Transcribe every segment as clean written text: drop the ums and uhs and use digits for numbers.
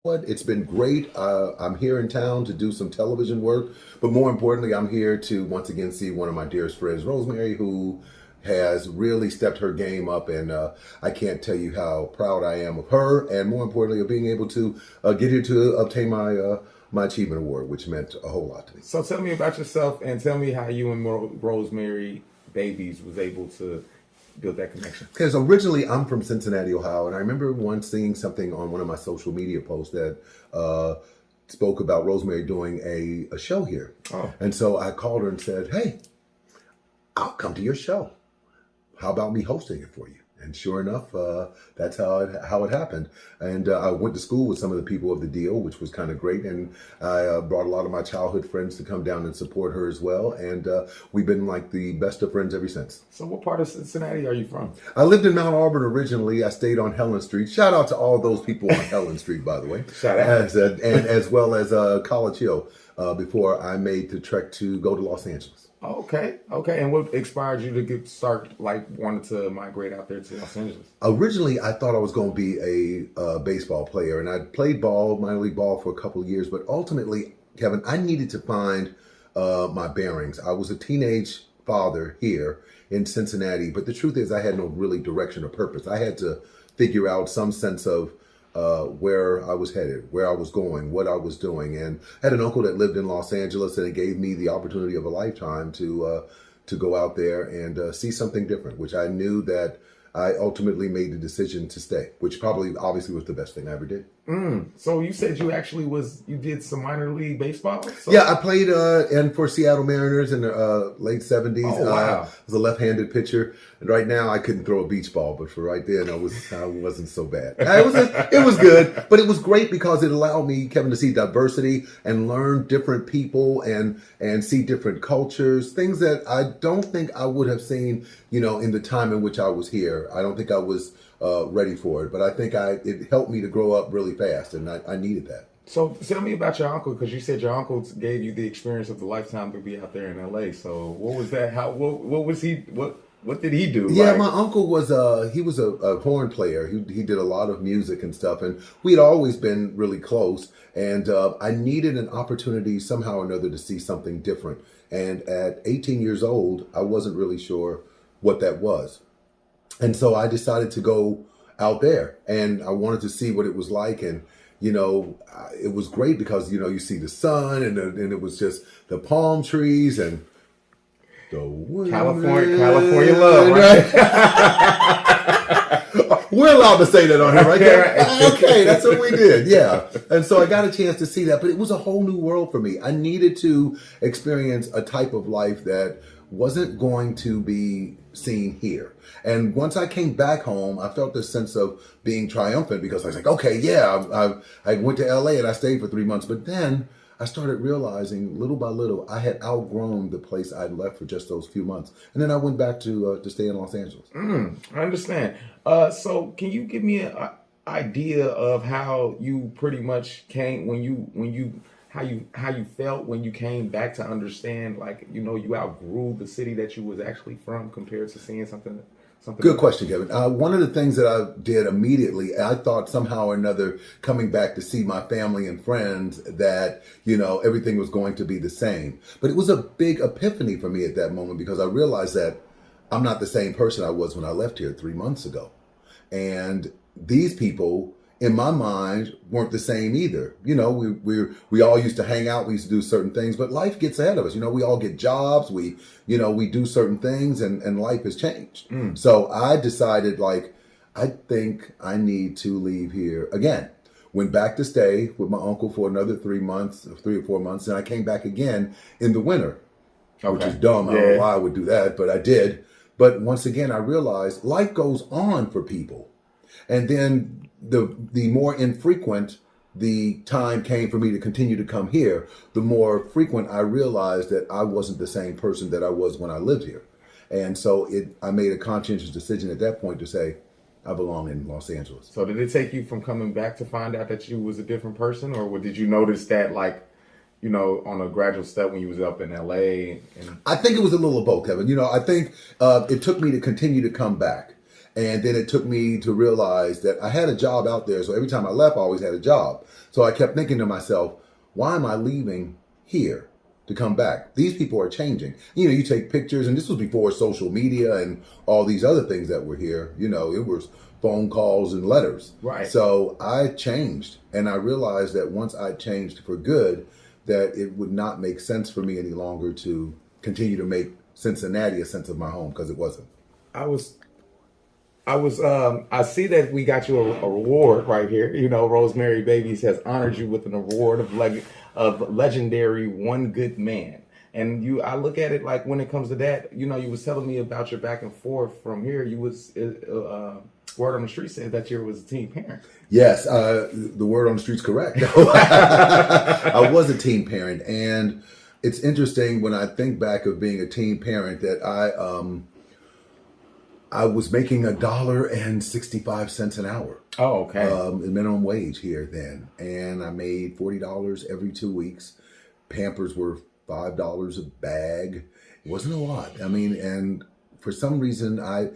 What? It's been great. I'm here in town to do some television work, but more importantly, I'm here to once again see one of my dearest friends, Rosemary, who has really stepped her game up, and I can't tell you how proud I am of her, and more importantly, of being able to get here to obtain my achievement award, which meant a whole lot to me. So tell me about yourself and tell me how you and Rosemary Babies was able to build that connection. Because originally I'm from Cincinnati, Ohio, and I remember once seeing something on one of my social media posts that spoke about Rosemary doing a show here. Oh. And so I called her and said, "Hey, I'll come to your show. How about me hosting it for you?" And sure enough, that's how it happened. And I went to school with some of the people of the deal, which was kind of great. And I brought a lot of my childhood friends to come down and support her as well. And we've been like the best of friends ever since. So what part of Cincinnati are you from? I lived in Mount Auburn originally. I stayed on Helen Street. Shout out to all those people on Helen Street, by the way. Shout out. And as well as College Hill before I made the trek to go to Los Angeles. Okay. And what inspired you to start wanting to migrate out there to Los Angeles? Originally, I thought I was going to be a baseball player, and I played ball, minor league ball, for a couple of years. But ultimately, Kevin, I needed to find my bearings. I was a teenage father here in Cincinnati, but the truth is, I had no really direction or purpose. I had to figure out some sense of where I was headed, where I was going, what I was doing. And I had an uncle that lived in Los Angeles, and it gave me the opportunity of a lifetime to go out there and see something different, which I knew that I ultimately made the decision to stay, which probably obviously was the best thing I ever did. So you said you actually you did some minor league baseball? So... Yeah, I played and for Seattle Mariners in the late 70s. Oh, wow. I was a left-handed pitcher. And right now I couldn't throw a beach ball, but for right then I wasn't so bad. It was good, but it was great because it allowed me, Kevin, to see diversity and learn different people and see different cultures, things that I don't think I would have seen, in the time in which I was here. I don't think I was ready for it, but I think it helped me to grow up really fast, and I needed that. So tell me about your uncle, because you said your uncle gave you the experience of the lifetime to be out there in LA. So what was that? What was he? What did he do? Yeah, my uncle was he was a horn player. He did a lot of music and stuff, and we'd always been really close. And I needed an opportunity somehow or another to see something different. And at 18 years old, I wasn't really sure what that was. And so I decided to go out there, and I wanted to see what it was like. And, it was great because, you see the sun and it was just the palm trees and the California love, right? We're allowed to say that on here, right? Okay, that's what we did. Yeah. And so I got a chance to see that, but it was a whole new world for me. I needed to experience a type of life that wasn't going to be seen here. And once I came back home, I felt this sense of being triumphant because I was like, okay, yeah, I went to LA and I stayed for 3 months. But then I started realizing little by little, I had outgrown the place I'd left for just those few months. And then I went back to stay in Los Angeles. I understand. So can you give me an idea of how you pretty much came how you felt when you came back to understand, you outgrew the city that you was actually from compared to seeing something. Good question, Kevin. One of the things that I did immediately, I thought somehow or another, coming back to see my family and friends, that, everything was going to be the same. But it was a big epiphany for me at that moment because I realized that I'm not the same person I was when I left here 3 months ago. And these people, in my mind, weren't the same either. We all used to hang out, we used to do certain things, but life gets ahead of us. We all get jobs, we do certain things, and life has changed. So I decided, I think I need to leave here again. Went back to stay with my uncle for another 3 or 4 months, and I came back again in the winter, which is dumb. I don't know why I would do that, but I did. But once again, I realized life goes on for people. And then the more infrequent the time came for me to continue to come here, the more frequent I realized that I wasn't the same person that I was when I lived here. And so I made a conscientious decision at that point to say, I belong in Los Angeles. So did it take you from coming back to find out that you was a different person, or did you notice that on a gradual step when you was up in LA? I think it was a little of both, Kevin. I think it took me to continue to come back. And then it took me to realize that I had a job out there. So every time I left, I always had a job. So I kept thinking to myself, why am I leaving here to come back? These people are changing. You take pictures, and this was before social media and all these other things that were here. It was phone calls and letters. Right. So I changed, and I realized that once I changed for good, that it would not make sense for me any longer to continue to make Cincinnati a sense of my home, because it wasn't. I see that we got you a reward right here. Rosemary Babies has honored you with an award of legendary one good man. And I look at it like, when it comes to that, you was telling me about your back and forth from here. You was word on the street said that you was a teen parent. Yes, the word on the street's correct. I was a teen parent, and it's interesting when I think back of being a teen parent that I was making $1.65 an hour. Oh, okay. Minimum wage here then. And I made $40 every 2 weeks. Pampers were $5 a bag. It wasn't a lot. And for some reason I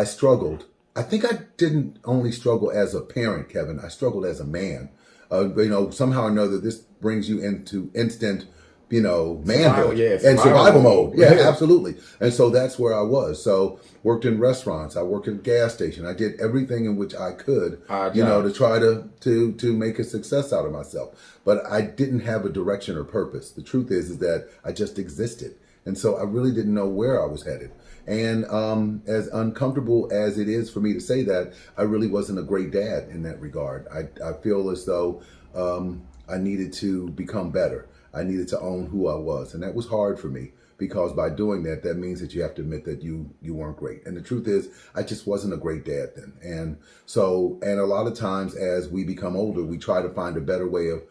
struggled. I think I didn't only struggle as a parent, Kevin. I struggled as a man. Somehow or another, this brings you into instant manhood and survival mode. Yeah, absolutely. And so that's where I was. So worked in restaurants. I worked at a gas station. I did everything in which I could, to try to make a success out of myself. But I didn't have a direction or purpose. The truth is that I just existed. And so I really didn't know where I was headed. And as uncomfortable as it is for me to say that, I really wasn't a great dad in that regard. I feel as though I needed to become better. I needed to own who I was. And that was hard for me, because by doing that, that means that you have to admit that you weren't great. And the truth is, I just wasn't a great dad then. And a lot of times as we become older, we try to find a better way of,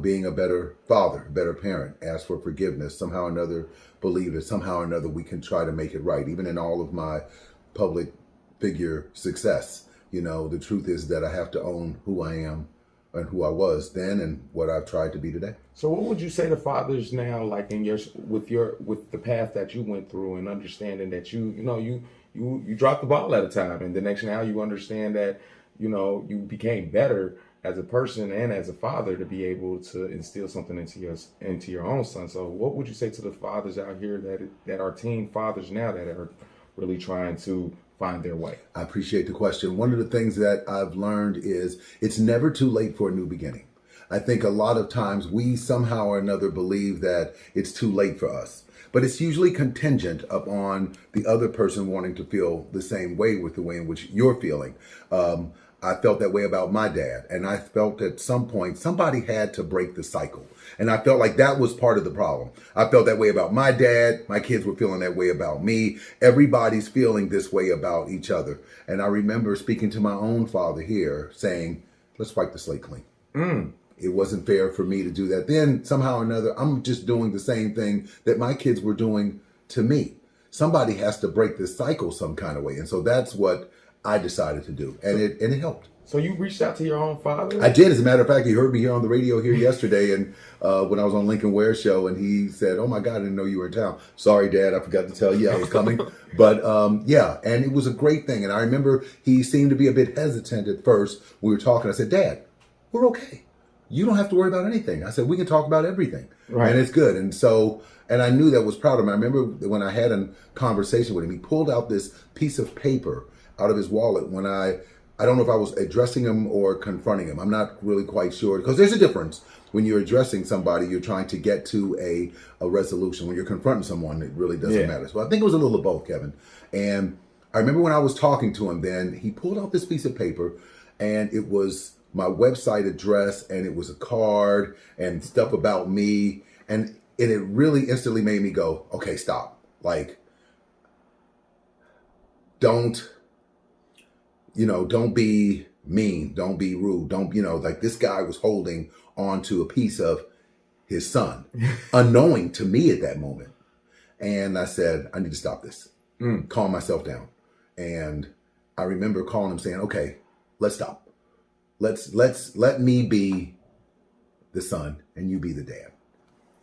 being a better father, a better parent, ask for forgiveness, somehow or another believe that somehow or another we can try to make it right. Even in all of my public figure success, the truth is that I have to own who I am and who I was then and what I've tried to be today. So what would you say to fathers now, like with the path that you went through, and understanding that you dropped the ball at a time, and the next now you understand that you became better as a person and as a father to be able to instill something into your own son. So what would you say to the fathers out here that are teen fathers now that are really trying to find their way? I appreciate the question. One of the things that I've learned is it's never too late for a new beginning. I think a lot of times we somehow or another believe that it's too late for us, but it's usually contingent upon the other person wanting to feel the same way with the way in which you're feeling. I felt that way about my dad, and I felt at some point somebody had to break the cycle. And I felt like that was part of the problem. I felt that way about my dad. My kids were feeling that way about me. Everybody's feeling this way about each other. And I remember speaking to my own father here saying, let's wipe the slate clean. It wasn't fair for me to do that. Then somehow or another, I'm just doing the same thing that my kids were doing to me. Somebody has to break this cycle some kind of way. And so that's what I decided to do. And it helped. So you reached out to your own father? I did. As a matter of fact, he heard me here on the radio here yesterday, and when I was on Lincoln Ware show, and he said, "Oh my God, I didn't know you were in town. Sorry, Dad, I forgot to tell you I was coming." But yeah, and it was a great thing. And I remember he seemed to be a bit hesitant at first. We were talking. I said, "Dad, we're okay. You don't have to worry about anything." I said, "We can talk about everything, right? And it's good." And so, and I knew that was proud of him. I remember when I had a conversation with him, he pulled out this piece of paper out of his wallet when I don't know if I was addressing him or confronting him. I'm not really quite sure, because there's a difference. When you're addressing somebody, you're trying to get to a resolution. When you're confronting someone, it really doesn't matter. So I think it was a little of both, Kevin. And I remember when I was talking to him then, he pulled out this piece of paper, and it was my website address, and it was a card and stuff about me. And it really instantly made me go, okay, stop. Like, don't be mean. Don't be rude. Like this guy was holding on to a piece of his son, unknowing to me at that moment. And I said, I need to stop this. Calm myself down. And I remember calling him saying, okay, let's stop. Let me be the son and you be the dad.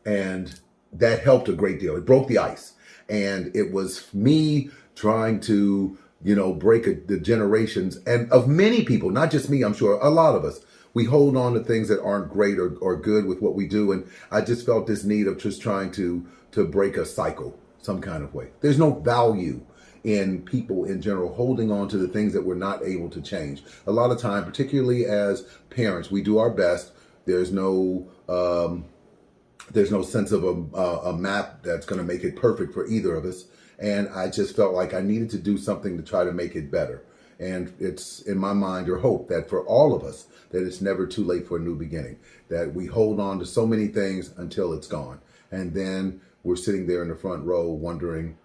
And that helped a great deal. It broke the ice. And it was me trying to break the generations and of many people, not just me, I'm sure a lot of us. We hold on to things that aren't great or good with what we do. And I just felt this need of just trying to break a cycle some kind of way. There's no value in people in general holding on to the things that we're not able to change. A lot of time, particularly as parents, we do our best. There's no sense of a map that's going to make it perfect for either of us. And I just felt like I needed to do something to try to make it better. And it's in my mind or hope that for all of us, that it's never too late for a new beginning, that we hold on to so many things until it's gone. And then we're sitting there in the front row wondering,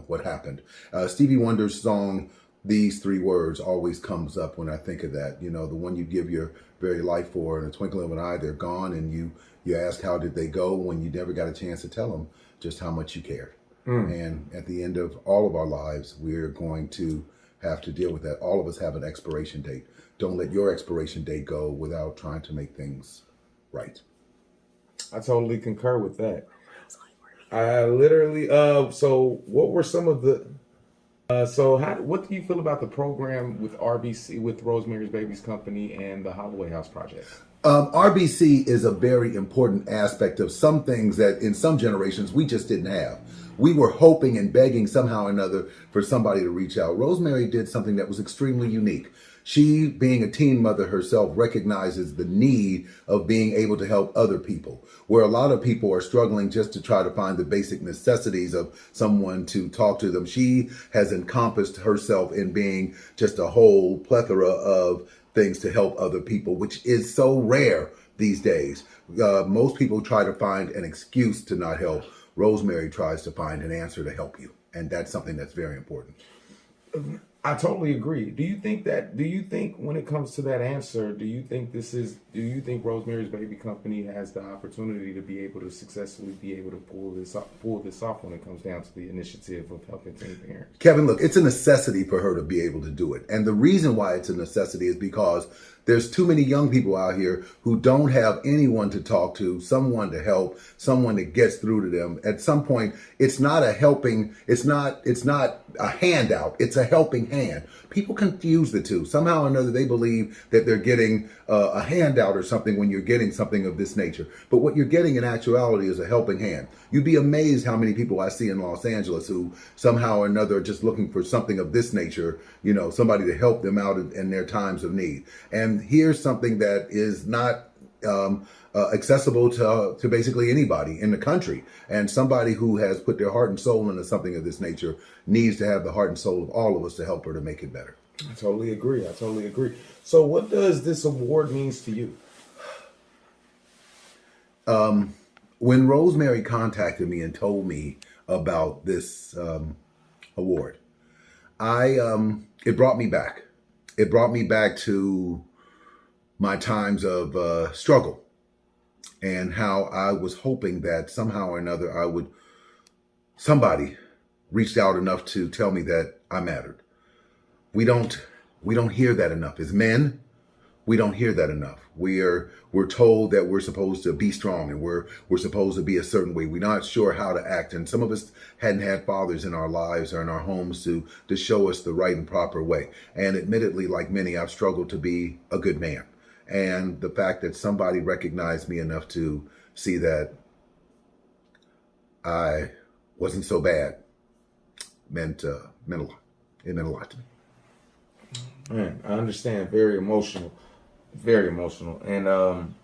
what happened. Stevie Wonder's song, These Three Words, always comes up when I think of that. The one you give your very life for, in a twinkling of an eye, they're gone. And you ask, how did they go, when you never got a chance to tell them just how much you cared. And at the end of all of our lives, we're going to have to deal with that. All of us have an expiration date. Don't let your expiration date go without trying to make things right. I totally concur with that. I literally, so what were some of the, what do you feel about the program with RBC, with Rosemary's Babies Company and the Holloway House Project? RBC is a very important aspect of some things that in some generations we just didn't have. We were hoping and begging somehow or another for somebody to reach out. Rosemary did something that was extremely unique. She, being a teen mother herself, recognizes the need of being able to help other people, where a lot of people are struggling just to try to find the basic necessities of someone to talk to them. She has encompassed herself in being just a whole plethora of things to help other people, which is so rare these days. Most people try to find an excuse to not help. Rosemary tries to find an answer to help you. And that's something that's very important. I totally agree. Do you think when it comes to that answer, do you think Rosemary's Baby Company has the opportunity to be able to successfully be able to pull this off when it comes down to the initiative of helping teen parents? Kevin, look, it's a necessity for her to be able to do it. And the reason why it's a necessity is because there's too many young people out here who don't have anyone to talk to, someone to help, someone that gets through to them. At some point, it's not a handout, it's a helping hand. People confuse the two. Somehow or another, they believe that they're getting a handout or something when you're getting something of this nature. But what you're getting in actuality is a helping hand. You'd be amazed how many people I see in Los Angeles who somehow or another are just looking for something of this nature, somebody to help them out in their times of need. And here's something that is not accessible to basically anybody in the country. And somebody who has put their heart and soul into something of this nature needs to have the heart and soul of all of us to help her to make it better. I totally agree. So what does this award means to you? When Rosemary contacted me and told me about this award, it brought me back. It brought me back to my times of struggle and how I was hoping that somehow or another somebody reached out enough to tell me that I mattered. We don't hear that enough. As men, we don't hear that enough. We're told that we're supposed to be strong and we're supposed to be a certain way. We're not sure how to act. And some of us hadn't had fathers in our lives or in our homes to show us the right and proper way. And admittedly, like many, I've struggled to be a good man. And the fact that somebody recognized me enough to see that I wasn't so bad meant a lot. It meant a lot to me. Man, I understand. Very emotional. And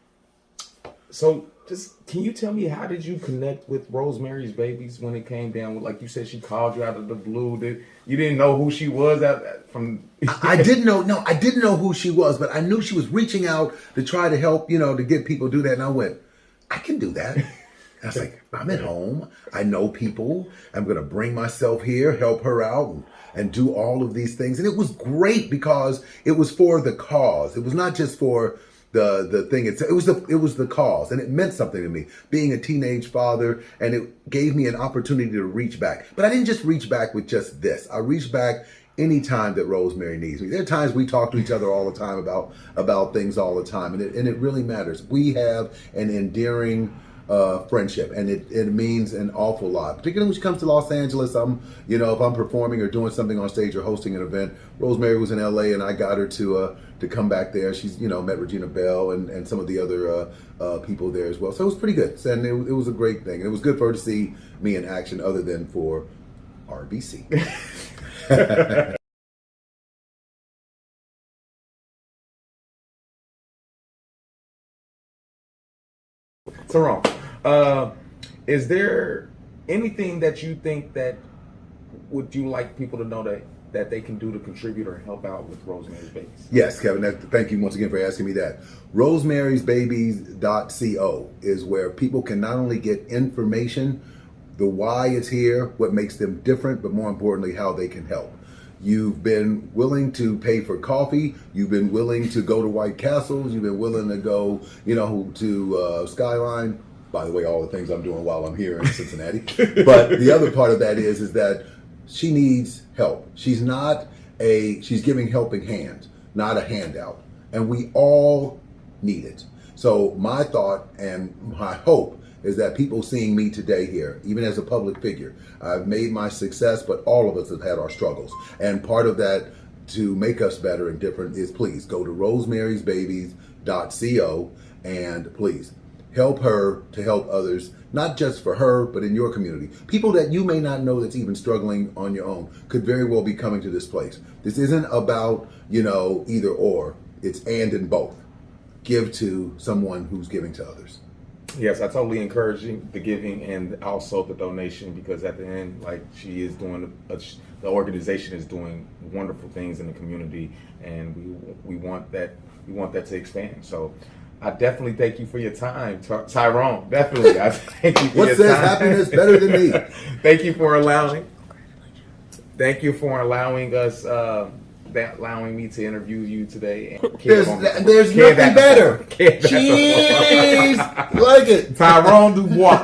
so just can you tell me, how did you connect with Rosemary's Babies when it came down? Like you said, she called you out of the blue. You didn't know who she was from? I didn't know who she was, but I knew she was reaching out to try to help, to get people do that. And I went, I can do that. And I was like, I'm at home. I know people. I'm going to bring myself here, help her out and do all of these things. And it was great because it was for the cause. It was not just for the thing. It was the cause, and it meant something to me, being a teenage father, and it gave me an opportunity to reach back. But I didn't just reach back with just this. I reached back anytime that Rosemary needs me. There are times we talk to each other all the time about things all the time, and it really matters. We have an endearing friendship, and it means an awful lot, particularly when she comes to Los Angeles. If I'm performing or doing something on stage or hosting an event. Rosemary was in LA, and I got her to come back there. She's met Regina Bell and some of the other people there as well. So it was pretty good, and it was a great thing. And it was good for her to see me in action, other than for RBC. Tyrone, is there anything that you think that would you like people to know that they can do to contribute or help out with Rosemary's Babies? Yes, Kevin. Thank you once again for asking me that. RoseMarY'SBabies.co is where people can not only get information, the why it's here, what makes them different, but more importantly, how they can help. You've been willing to pay for coffee. You've been willing to go to White Castles. You've been willing to go, to Skyline. By the way, all the things I'm doing while I'm here in Cincinnati. But the other part of that is that she needs help. She's giving helping hand, not a handout. And we all need it. So my thought and my hope is that people seeing me today here, even as a public figure, I've made my success, but all of us have had our struggles. And part of that to make us better and different is, please go to RoseMarY'SBabies.co and please help her to help others, not just for her, but in your community. People that you may not know that's even struggling on your own could very well be coming to this place. This isn't about, either or. It's and both. Give to someone who's giving to others. Yes, I totally encourage the giving and also the donation, because at the end, like, she is doing, the organization is doing wonderful things in the community, and we want that to expand. So I definitely thank you for your time, Tyrone. Definitely, I thank you for what your says time. Happiness better than me? Thank you for allowing us. Allowing me to interview you today. There's nothing better. Cheese, like it. Tyrone Dubois.